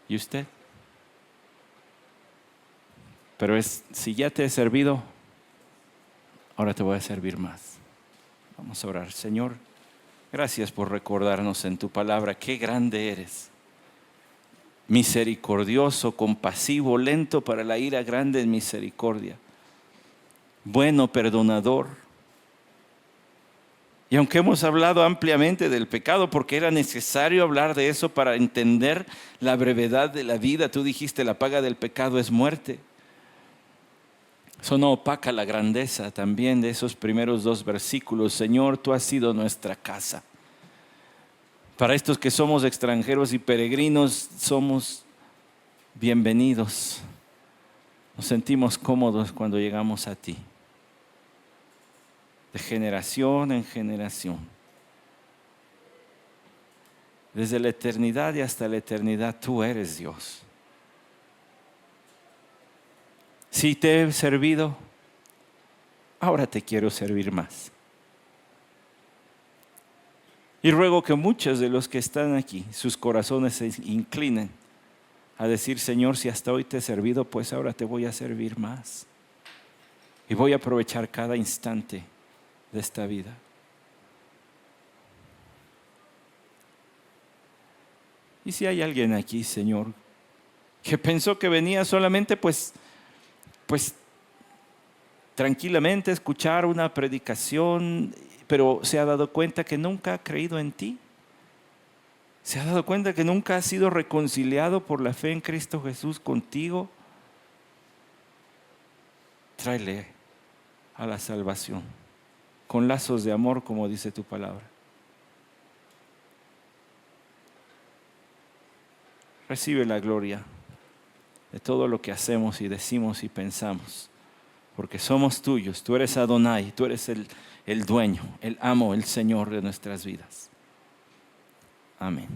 ¿Y usted? Pero si ya te he servido, ahora te voy a servir más. Vamos a orar. Señor, gracias por recordarnos en tu palabra qué grande eres. Misericordioso, compasivo, lento para la ira, grande en misericordia. Bueno, perdonador. Y aunque hemos hablado ampliamente del pecado, porque era necesario hablar de eso para entender la brevedad de la vida, tú dijiste, la paga del pecado es muerte. Eso no opaca la grandeza también de esos primeros 2 versículos. Señor, tú has sido nuestra casa. Para estos que somos extranjeros y peregrinos, somos bienvenidos. Nos sentimos cómodos cuando llegamos a ti. De generación en generación. Desde la eternidad y hasta la eternidad, tú eres Dios. Si te he servido, ahora te quiero servir más. Y ruego que muchos de los que están aquí, sus corazones se inclinen a decir, Señor, si hasta hoy te he servido, pues ahora te voy a servir más. Y voy a aprovechar cada instante de esta vida. Y si hay alguien aquí, Señor, que pensó que venía solamente pues tranquilamente a escuchar una predicación, pero se ha dado cuenta que nunca ha creído en ti, se ha dado cuenta que nunca ha sido reconciliado por la fe en Cristo Jesús contigo, tráele a la salvación con lazos de amor, como dice tu palabra. Recibe la gloria de todo lo que hacemos y decimos y pensamos, porque somos tuyos. Tú eres Adonai, tú eres el dueño, el amo, el Señor de nuestras vidas. Amén.